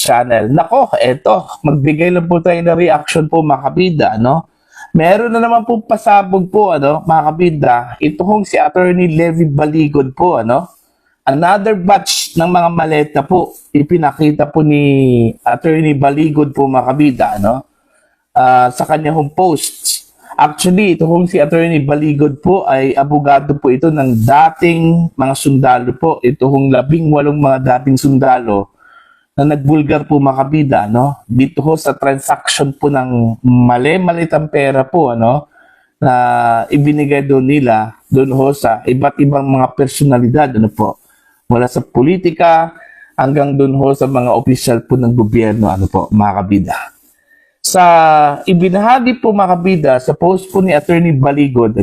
channel. Nako, eto, magbigay lang po tayo ng reaction po mga kabida, no? Meron na naman po pasabog po, mga kabida. Ito hong si Attorney Levy Baligod po, Another batch ng mga maleta po, ipinakita po ni Attorney Baligod po mga kabida, sa kanyang posts. Actually, ito hong si Attorney Baligod po ay abogado po ito ng dating mga sundalo po. Ito hong 18 mga dating sundalo na nagbulgar po mga kabida, dito ho sa transaction po ng mali-malitang pera po, na ibinigay doon nila, doon ho sa iba't ibang mga personalidad, mula sa politika hanggang doon ho sa mga opisyal po ng gobyerno, mga kabida. Sa ibinahagi po mga kabida, sa post po ni Attorney Baligod,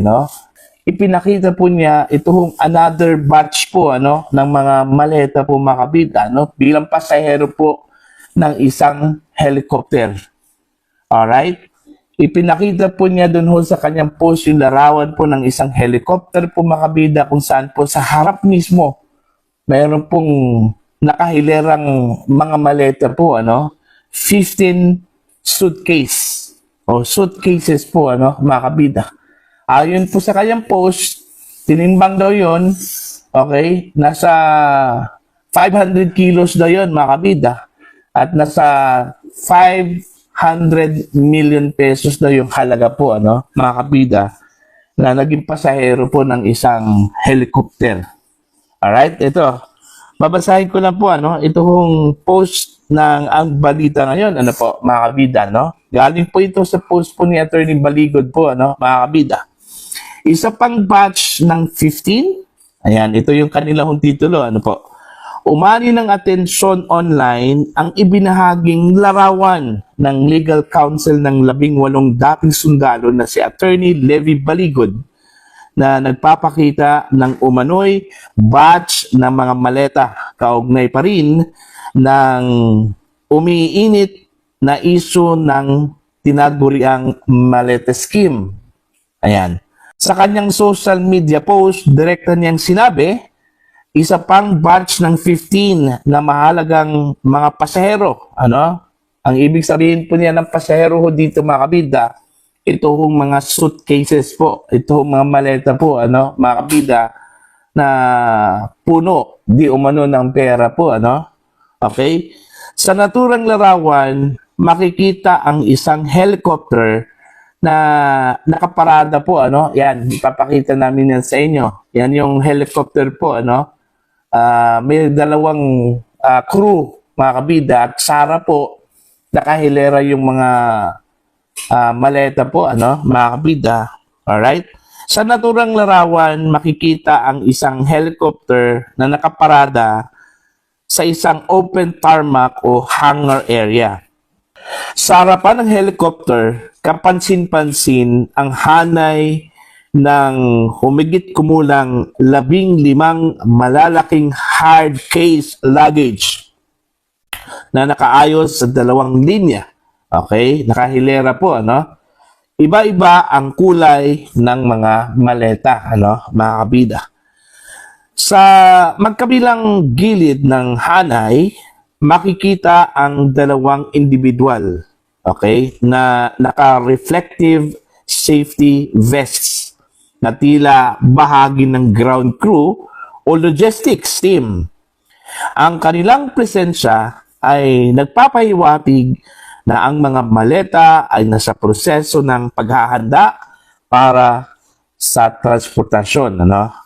ipinakita po niya itong another batch po ng mga maleta po mga kabida, bilang pasahero po ng isang helicopter. Alright? Ipinakita po niya doon ho sa kanyang post yung larawan po ng isang helicopter po mga kabida, kung saan po sa harap mismo mayroon pong nakahilerang mga maleta po, 15 suitcase o suitcases po, mga kabida. Ayon po sa kanyang post, tinimbang daw yun, okay, nasa 500 kilos daw yun, mga kabida. At nasa 500 million pesos daw yung halaga po, mga kabida, na naging pasahero po ng isang helicopter. Alright, ito. Babasahin ko lang po, itong post ng Ang Balita Ngayon, mga kabida, Galing po ito sa post po ni Attorney Baligod po, mga kabida. Isa pang batch ng 15. Ayan, ito yung kanilang titulo. Umani ng atensyon online ang ibinahaging larawan ng legal counsel ng 18 dating sundalo na si Attorney Levy Baligod na nagpapakita ng umano'y batch ng mga maleta. Kaugnay pa rin ng umiinit na issue ng tinaguriang maleta scheme. Ayan. Sa kanyang social media post, direkta niyang sinabi, isa pang batch ng 15 na mahalagang mga pasahero. Ang ibig sabihin po niya ng pasahero ho dito mga kabida, ito hong mga suitcases po, ito hong mga maleta po, mga kabida, na puno, di umano ng pera po, Okay? Sa naturang larawan, makikita ang isang helicopter na nakaparada po, Yan, ipapakita namin yan sa inyo. Yan yung helicopter po, may dalawang crew, mga kabida, at Sara po, nakahilera yung mga maleta po, mga kabida. Alright? Sa naturang larawan, makikita ang isang helicopter na nakaparada sa isang open tarmac o hangar area. Sa harapan ng helicopter, kapansin-pansin ang hanay ng humigit kumulang 15 malalaking hard case luggage na nakaayos sa dalawang linya. Okay? Nakahilera po, Iba-iba ang kulay ng mga maleta, mga kabida. Sa magkabilang gilid ng hanay, makikita ang dalawang individual, okay, na naka-reflective safety vests na tila bahagi ng ground crew o logistics team. Ang kanilang presensya ay nagpapahiwatig na ang mga maleta ay nasa proseso ng paghahanda para sa transportasyon.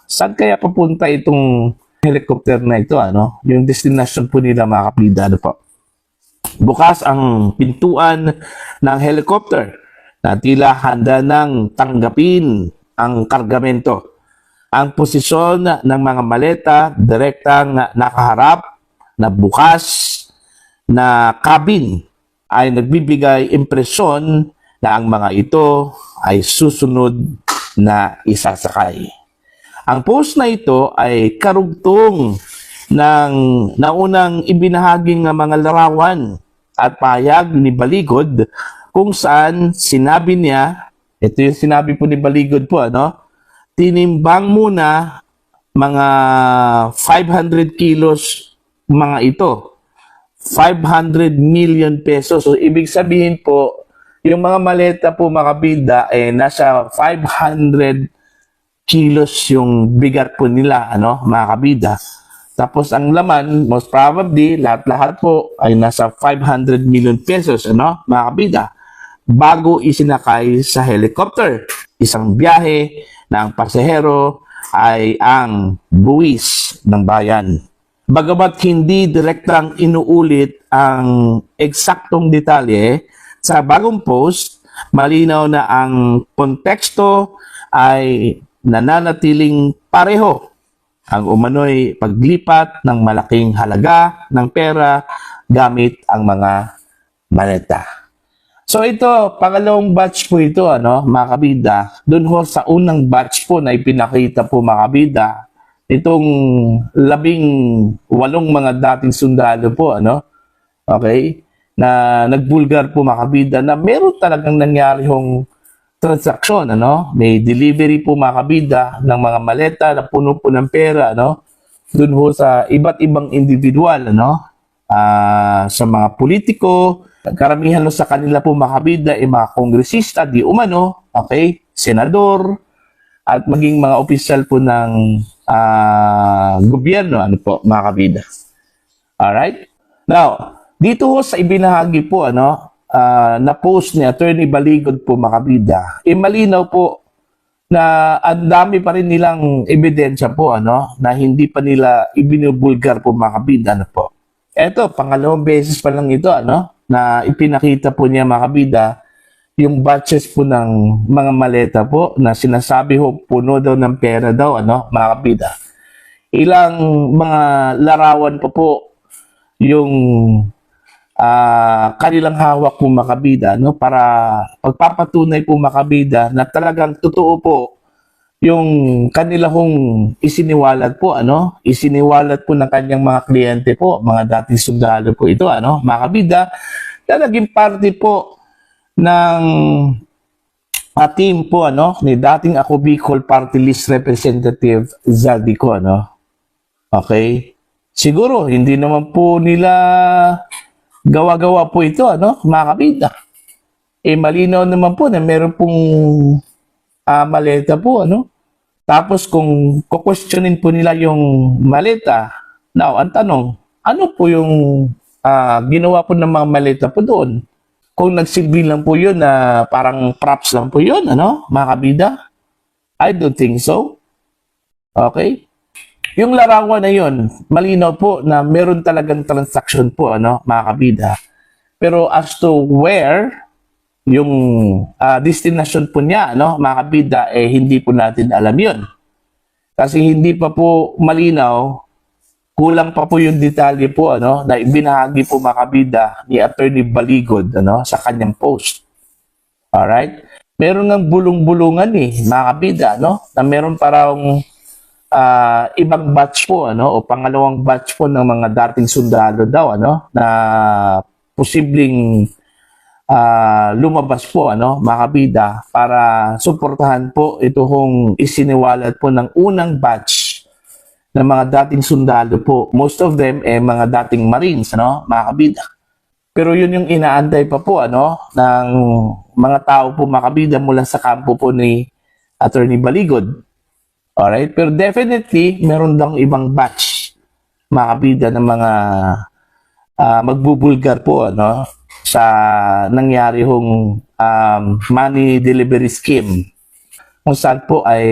Saan kaya papunta itong helicopter na ito? Yung destination po nila mga kabida. Bukas ang pintuan ng helicopter na tila handa ng tanggapin ang kargamento. Ang posisyon ng mga maleta direktang nakaharap na bukas na cabin ay nagbibigay impresyon na ang mga ito ay susunod na isasakay. Ang post na ito ay karugtong ng naunang ibinahaging mga larawan at pahayag ni Baligod kung saan sinabi niya, ito yung sinabi po ni Baligod po, tinimbang muna mga 500 kilos mga ito. 500 million pesos. So, ibig sabihin po, yung mga maleta po mga kabida, nasa 500 kilos yung bigat po nila, mga kabida. Tapos ang laman, most probably, lahat-lahat po ay nasa 500 million pesos, mga kabida, bago isinakay sa helicopter. Isang biyahe na ang pasahero ay ang buwis ng bayan. Bagamat hindi direktang inuulit ang eksaktong detalye, sa bagong post, malinaw na ang konteksto ay nananatiling pareho. Ang umano'y paglipat ng malaking halaga ng pera gamit ang mga maleta. So ito, pangalawang batch po ito, mga kabida. Doon ho sa unang batch po na ipinakita po mga kabida, itong 18 mga dating sundalo po, okay, na nagbulgar po mga kabida na meron talagang nangyari hong transaksyon, may delivery po mga kabida ng mga maleta na puno po ng pera, doon ho sa iba't ibang individual, sa mga politiko, karamihan sa kanila po mga kabida ay mga kongresista, di umano, okay, senador, at maging mga opisyal po ng gobyerno, mga kabida. Alright? Now, dito ho sa ibinahagi po, na post ni Attorney Baligod po mga kabida, malinaw po na ang dami pa rin nilang ebidensya po, na hindi pa nila ibinubulgar po mga kabida, po. Eto, pangalawang beses pa lang ito, na ipinakita po niya mga kabida, yung batches po ng mga maleta po, na sinasabi ho, puno daw ng pera daw, mga kabida. Ilang mga larawan po yung kanilang hawak po mga kabida, para pagpapatunay po mga kabida na talagang totoo po yung kanilang isiniwalat po, isiniwalat po ng kanyang mga kliyente po, mga dating sundalo po ito, mga kabida, na naging parte po ng team po, ni dating ako Bicol Party List Representative Zaldico, okay? Siguro, hindi naman po nila gawa-gawa po ito, mga kabida. Malinaw naman po na meron pong maleta po, Tapos kung kukwestiyonin po nila yung maleta, now, ang tanong, ano po yung ginawa po ng mga maleta po doon? Kung nagsilbi lang po yun na parang props lang po yun, mga kabida? I don't think so. Okay? Yung larawan na yun, malinaw po na meron talagang transaction po, mga kabida. Pero as to where, yung destination po niya, mga kabida, hindi po natin alam yun. Kasi hindi pa po malinaw, kulang pa po yung detalye po, na ibinahagi po mga kabida ni Attorney Baligod, sa kanyang post. Alright? Meron ng bulong-bulungan mga kabida, na meron parang ibang batch po, o pangalawang batch po ng mga dating sundalo daw, na posibleng lumabas po, mga kabida, para suportahan po ito hong isiniwalat po ng unang batch ng mga dating sundalo po. Most of them mga dating Marines, mga kabida. Pero yun yung inaantay pa po, ng mga tao po, mga kabida, mula sa kampo po ni Attorney Baligod. Alright? Pero definitely, meron lang ibang batch, mga kabida, ng mga magbubulgar po, sa nangyari hong money delivery scheme. Kung saan po ay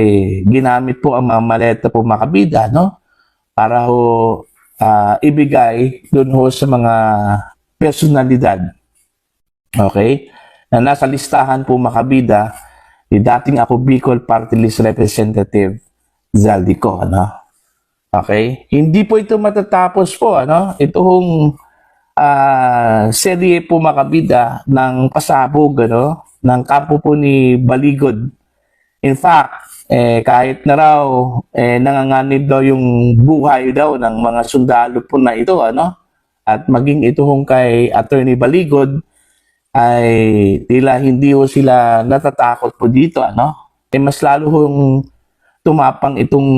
ginamit po ang mga maleta po mga kabida, para ho ibigay doon ho sa mga personalidad. Okay? Na nasa listahan po mga kabida ni dating ako Bicol Party List Representative Zaldico, Okay? Hindi po ito matatapos po, Ito hong serye po mga kabida ng pasabog, ng kampo po ni Baligod. In fact, kahit na raw nanganganib daw yung buhay daw ng mga sundalo po na ito, at maging ito hong kay Attorney Baligod ay tila hindi ho sila natatakot po dito, mas lalo hong tumapang itong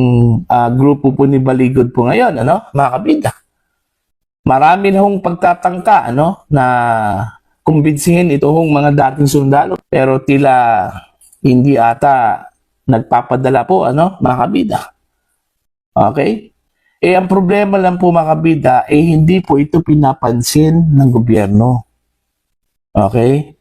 grupo po ni Baligod po ngayon, mga kabida. marami na hong pagtatangka, ano, na kumbinsihin ito hong mga dating sundalo, pero tila hindi ata nagpapadala po, ano, mga kabida. Okay? Ang problema lang po mga kabida, hindi po ito pinapansin ng gobyerno. Okay?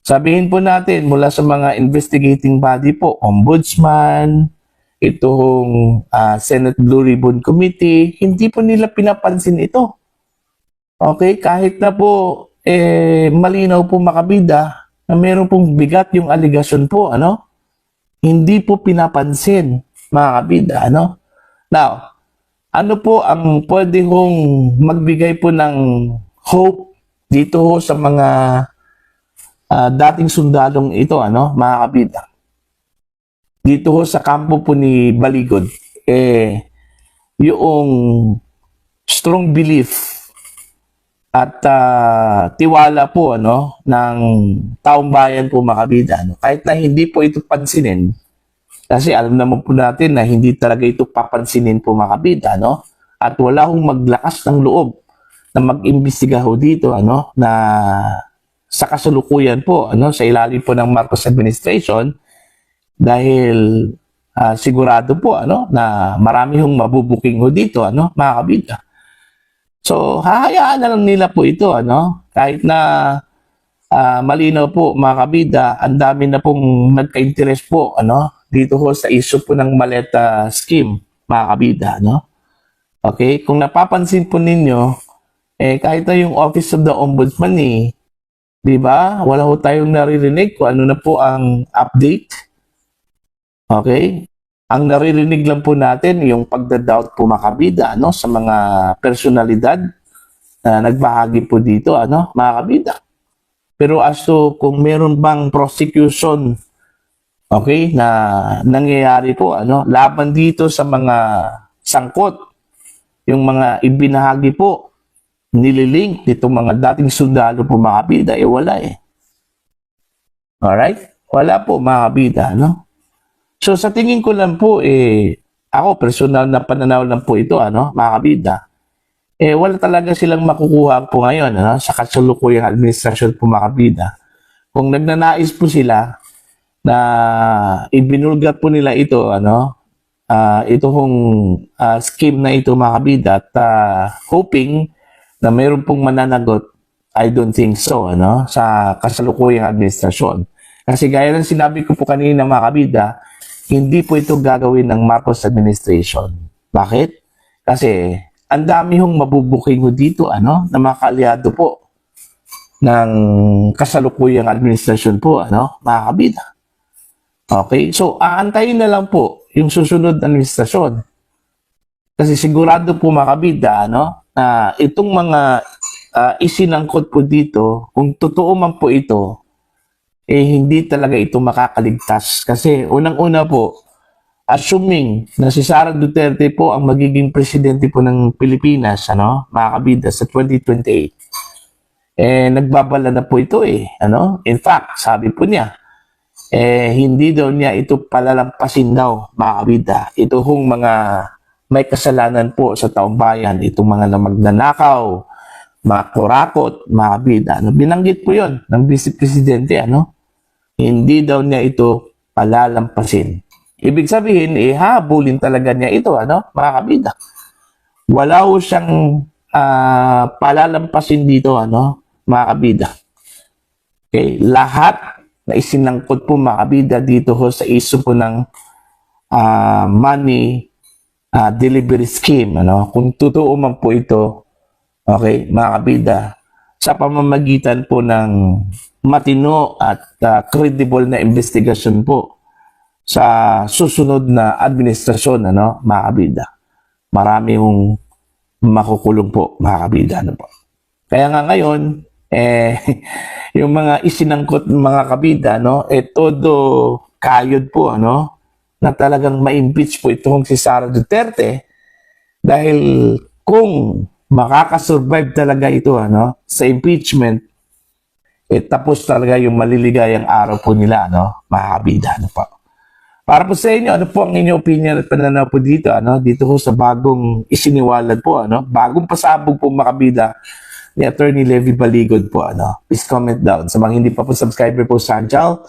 Sabihin po natin mula sa mga investigating body po, ombudsman, itong Senate Blue Ribbon Committee, hindi po nila pinapansin ito. Okay? Kahit na po malinaw po makabida na meron pong bigat yung aligasyon po, ano? Hindi po pinapansin mga kabida, ano? Now, ano po ang pwede hong magbigay po ng hope dito ho sa mga dating sundalong ito, ano, mga kabida? Dito ho sa kampo po ni Baligod, yung strong belief at tiwala po, ano, ng taong bayan po mga kabida, ano? Kahit na hindi po ito pansinin, kasi alam naman po natin na hindi talaga ito papansinin po mga kabida, no? At wala hong maglakas ng loob na mag-imbestiga ho dito, ano, na sa kasalukuyan po, ano, sa ilalim po ng Marcos administration, dahil sigurado po, ano, na marami hong mabubuking ho dito, ano, mga kabida. So, hahayaan na lang nila po ito, ano, kahit na malinaw po mga kabida, ang dami na pong nagka-interest po, ano, dito ho sa issue po ng maleta scheme, mga kabida, no? Okay, kung napapansin po ninyo, kahit na yung Office of the Ombudsman, di ba? Wala ho tayong naririnig kung ano na po ang update. Okay? Ang naririnig lang po natin yung pagda-doubt po mga kabida, no? Sa mga personalidad na nagbahagi po dito, ano, mga kabida. Pero as to kung meron bang prosecution, okay, na nangyayari po, ano, laban dito sa mga sangkot, yung mga ibinahagi po, nililink nitong mga dating sundalo po mga kabida, wala Alright? Wala po mga kabida, no? So sa tingin ko lang po, ako personal na pananaw lang po ito, ano, mga kabida, wala talaga silang makukuha po ngayon, ano, sa kasalukuyang administrasyon po mga kabida. Kung nagnanais po sila na ibinulgat po nila ito, ano, ito hong scheme na ito mga kabida, at hoping na mayroon pong mananagot, I don't think so, ano, sa kasalukuyang administrasyon. Kasi gaya ng sinabi ko po kanina mga kabida, hindi po ito gagawin ng Marcos administration. Bakit? Kasi ang dami hong mabubuking ho dito, ano, na mga kaalyado po ng kasalukuyang administrasyon po, ano, mga kabida. Okay? So, aantayin na lang po yung susunod na administrasyon. Kasi sigurado po mga kabida, ano, na itong mga isinangkot po dito, kung totoo man po ito, hindi talaga ito makakaligtas. Kasi unang-una po, assuming na si Sara Duterte po ang magiging presidente po ng Pilipinas, ano, mga kabida, sa 2028, nagbabala na po ito ano. In fact, sabi po niya, hindi daw niya ito palalampasin daw, mga kabida. Ito hong mga may kasalanan po sa taong bayan, itong mga magnanakaw, mga kurakot, mga kabida. Ano, binanggit po yon ng Vice Presidente, ano. Hindi daw niya ito palalampasin. Ibig sabihin, habulin talaga niya ito, ano, mga kabida. Wala ho siyang palalampasin dito, ano, mga kabida. Okay, lahat na isinangkot po mga kabida dito ho sa issue po ng money delivery scheme, ano, kung totoo man po ito, okay, mga kabida, sa pamamagitan po ng matino at credible na investigasyon po sa susunod na administrasyon, ano, mga kabida. Marami hong makukulong po, mga kabida, ano po. Kaya nga ngayon, yung mga isinangkot mga kabida, no, todo kayod po, ano, na talagang ma-impeach po itong si Sara Duterte, dahil kung makakasurvive talaga ito, ano, sa impeachment, tapos talaga yung maliligayang araw po nila, ano, mga kabida, ano po. Para po sa inyo, ano po ang inyong opinion at pananaw po dito, ano? Dito po sa bagong isiniwalat po, ano? Bagong pasabog po makabida ni Attorney Levy Baligod po, ano? Please comment down. Sa mga hindi pa po subscriber po sa channel,